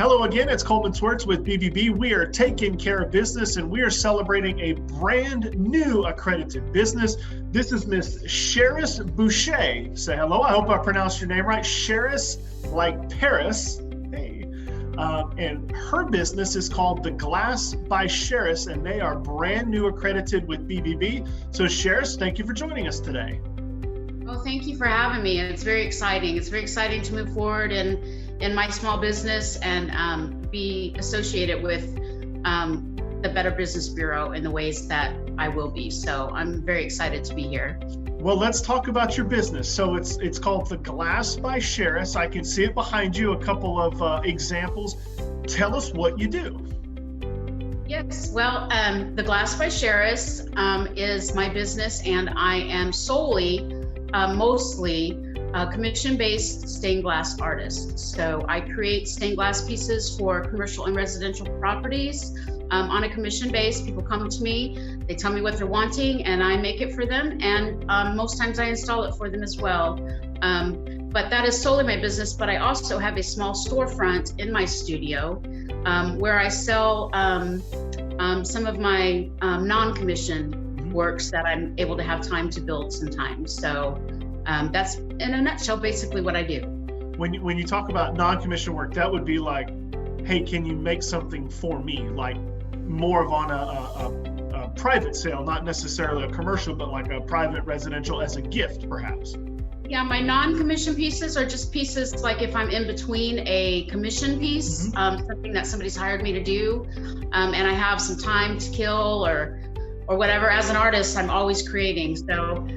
Hello again, it's Coleman Swartz with BBB. We are taking care of business and we are celebrating a brand new accredited business. This is Miss Charis Boucher. Say hello, I hope I pronounced your name right. Charis, like Paris. Hey. And her business is called The Glass by Charis, and they are brand new accredited with BBB. So Charis, thank you for joining us today. Well, thank you for having me. It's very exciting. It's very exciting to move forward in my small business and be associated with the Better Business Bureau in the ways that I will be. So I'm very excited to be here. Well, let's talk about your business. So it's called The Glass by Charis. I can see it behind you, a couple of examples. Tell us what you do. Yes, well, The Glass by Charis is my business, and I am mostly commission-based stained glass artist. So I create stained glass pieces for commercial and residential properties on a commission base. People come to me, they tell me what they're wanting, and I make it for them. And most times I install it for them as well. But that is solely my business. But I also have a small storefront in my studio where I sell some of my non-commissioned works that I'm able to have time to build sometimes. So that's in a nutshell basically what I do. When you talk about non-commissioned work, that would be like, hey, can you make something for me? Like more of on a private sale, not necessarily a commercial, but like a private residential as a gift, perhaps. Yeah, my non-commissioned pieces are just pieces like if I'm in between a commission piece, something that somebody's hired me to do, and I have some time to kill or whatever. As an artist, I'm always creating. So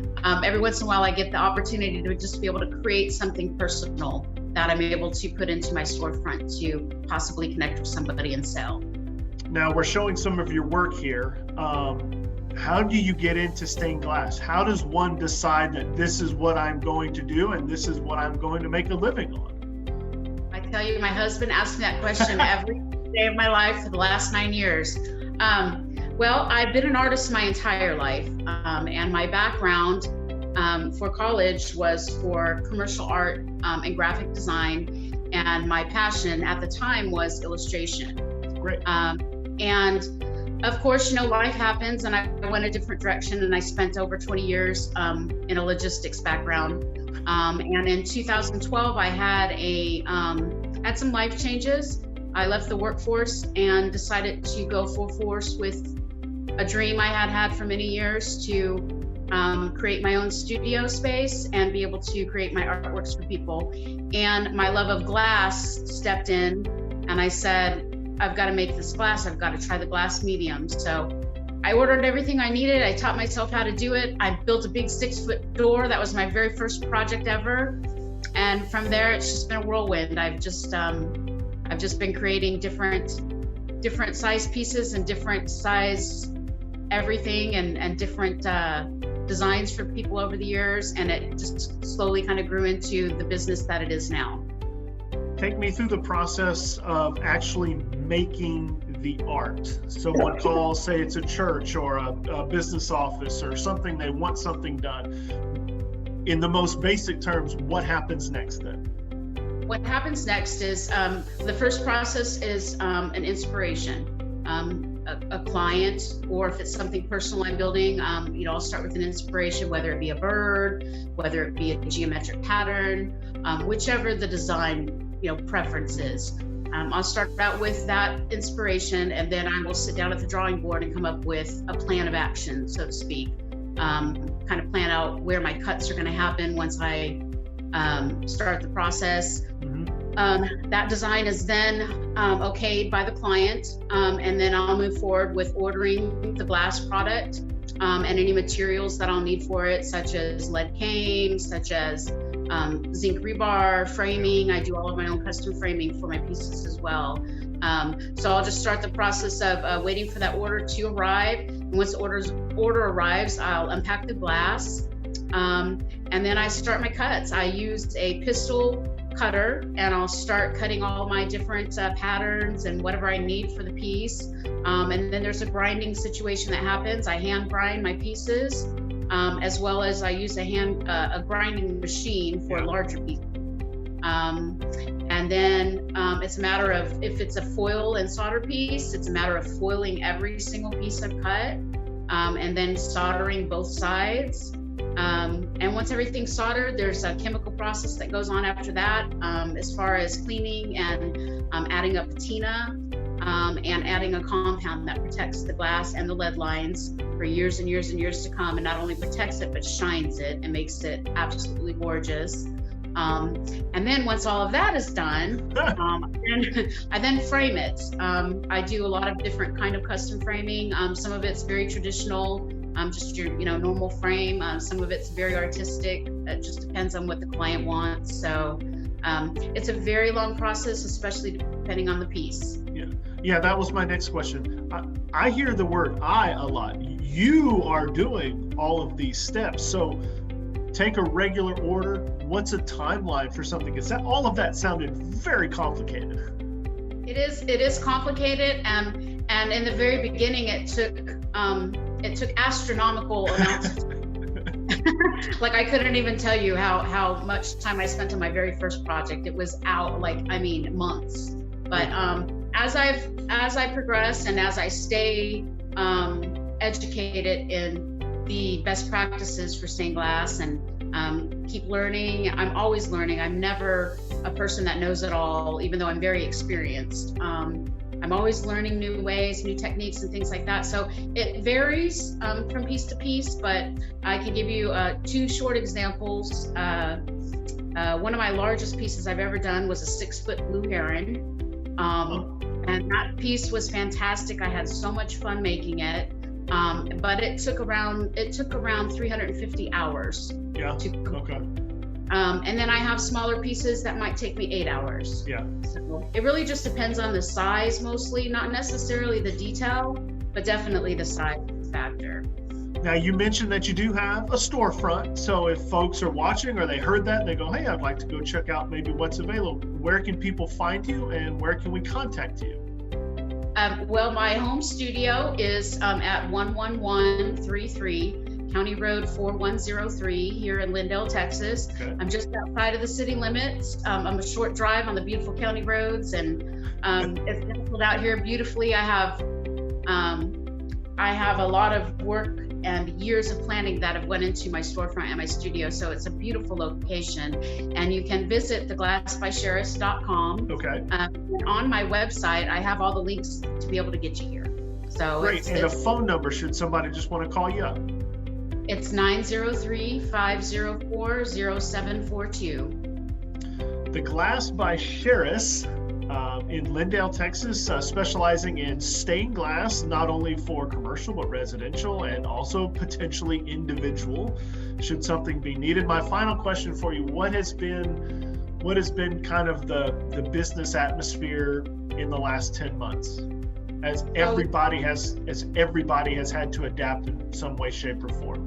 every once in a while, I get the opportunity to just be able to create something personal that I'm able to put into my storefront to possibly connect with somebody and sell. Now we're showing some of your work here. How do you get into stained glass? How does one decide that this is what I'm going to do and this is what I'm going to make a living on? I tell you, my husband asks me that question every day of my life for the last 9 years. Well, I've been an artist my entire life, and my background for college was for commercial art and graphic design, and my passion at the time was illustration. Great. And of course, life happens, and I went a different direction, and I spent over 20 years in a logistics background. And in 2012, I had some life changes. I left the workforce and decided to go full force with a dream I had for many years to create my own studio space and be able to create my artworks for people. And my love of glass stepped in, and I said, I've got to make this glass. I've got to try the glass medium. So I ordered everything I needed. I taught myself how to do it. I built a big 6-foot door. That was my very first project ever. And from there, it's just been a whirlwind. I've just been creating different size pieces and different size everything and different designs for people over the years. And it just slowly kind of grew into the business that it is now. Take me through the process of actually making the art. Someone calls, say it's a church or a business office or something, they want something done. In the most basic terms, what happens next then? What happens next is the first process is an inspiration. A client, or if it's something personal I'm building, I'll start with an inspiration, whether it be a bird, whether it be a geometric pattern, whichever the design preference is. I'll start out with that inspiration, and then I will sit down at the drawing board and come up with a plan of action, so to speak. Kind of plan out where my cuts are going to happen once I start the process. That design is then okayed by the client, and then I'll move forward with ordering the glass product and any materials that I'll need for it, such as lead cane, such as zinc rebar, framing. I do all of my own custom framing for my pieces as well. So I'll just start the process of waiting for that order to arrive. And once the order arrives, I'll unpack the glass, and then I start my cuts. I use a pistol cutter, and I'll start cutting all my different patterns and whatever I need for the piece. And then there's a grinding situation that happens. I hand grind my pieces, as well as I use a grinding machine for larger pieces. And then it's a matter of, if it's a foil and solder piece, it's a matter of foiling every single piece I've cut, and then soldering both sides. And once everything's soldered, there's a chemical process that goes on after that, as far as cleaning and adding up patina, and adding a compound that protects the glass and the lead lines for years and years and years to come, and not only protects it, but shines it and makes it absolutely gorgeous. And then once all of that is done, I then frame it. I do a lot of different kind of custom framing. Some of it's very traditional, just your normal frame. Some of it's very artistic. It just depends on what the client wants. So it's a very long process, especially depending on the piece. Yeah, that was my next question. I hear the word "I" a lot. You are doing all of these steps. So take a regular order. What's a timeline for something? Because all of that sounded very complicated. It is complicated, and in the very beginning, it took astronomical amounts of time. Like, I couldn't even tell you how much time I spent on my very first project. It was months. But as I progress and as I stay educated in the best practices for stained glass and keep learning, I'm always learning. I'm never a person that knows it all, even though I'm very experienced. I'm always learning new ways, new techniques, and things like that. So it varies from piece to piece, but I can give you 2 short examples. One of my largest pieces I've ever done was a 6-foot blue heron. And that piece was fantastic. I had so much fun making it. But it took around 350 hours. Yeah. Okay. And then I have smaller pieces that might take me 8 hours. Yeah. So it really just depends on the size, mostly, not necessarily the detail, but definitely the size factor. Now, you mentioned that you do have a storefront. So if folks are watching or they heard that and they go, "Hey, I'd like to go check out maybe what's available," where can people find you and where can we contact you? Well, my home studio is at 11133 County Road 4103 here in Lindale, Texas. Okay. I'm just outside of the city limits. I'm a short drive on the beautiful county roads, and it's nestled out here beautifully. I have a lot of work and years of planning that have went into my storefront and my studio, so it's a beautiful location. And you can visit theglassbycharis.com. Okay. And on my website, I have all the links to be able to get you here. So great. And a phone number should somebody just want to call you up. It's 903-504-0742. The Glass by Charis in Lindale, Texas, specializing in stained glass, not only for commercial but residential and also potentially individual, should something be needed. My final question for you: what has been kind of the business atmosphere in the last 10 months, as everybody has had to adapt in some way, shape, or form?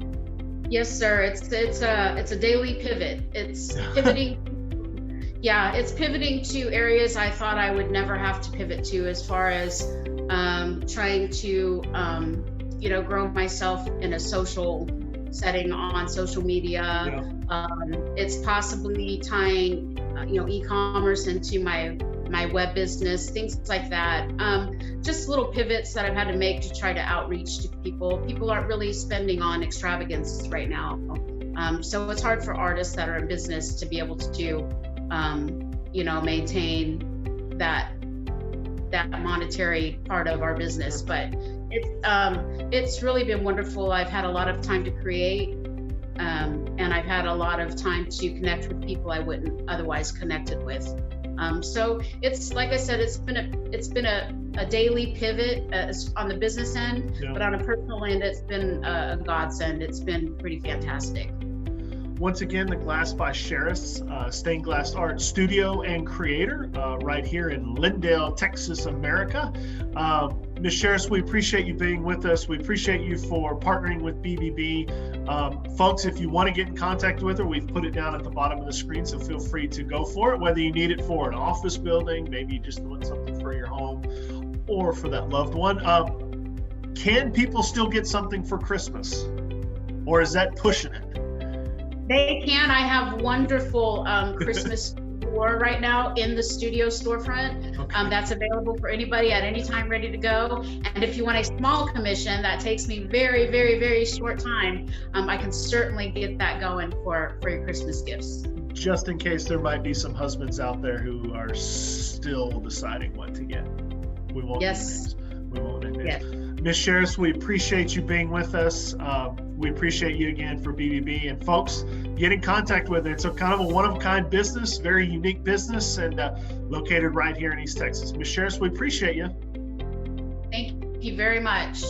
Yes, sir. It's a daily pivot. It's pivoting. Yeah, it's pivoting to areas I thought I would never have to pivot to, as far as trying to grow myself in a social setting on social media. Yeah. It's possibly tying e-commerce into my web business, things like that. Just little pivots that I've had to make to try to outreach to people. People aren't really spending on extravagance right now. So it's hard for artists that are in business to be able to maintain that monetary part of our business. But it's really been wonderful. I've had a lot of time to create, and I've had a lot of time to connect with people I wouldn't otherwise connected with. So it's, like I said, it's been a daily pivot on the business end, yeah. But on a personal end, it's been a godsend. It's been pretty fantastic. Once again, the Glass by Charis, stained glass art studio and creator, right here in Lindale, Texas, America. Ms. Charis, we appreciate you being with us. We appreciate you for partnering with BBB. Folks, if you want to get in contact with her, we've put it down at the bottom of the screen, so feel free to go for it, whether you need it for an office building, maybe you just want something for your home, or for that loved one. Can people still get something for Christmas, or is that pushing it? They can. I have wonderful Christmas store right now in the studio storefront. Okay. That's available for anybody at any time, ready to go. And if you want a small commission, that takes me very, very, very short time. I can certainly get that going for your Christmas gifts. Just in case there might be some husbands out there who are still deciding what to get. We won't. Yes. We won't name Yes. Ms. Charis, we appreciate you being with us. We appreciate you again for BBB. And folks, get in contact with it. It's a kind of a one-of-a-kind business, very unique business, and located right here in East Texas. Ms. Charis, we appreciate you. Thank you very much.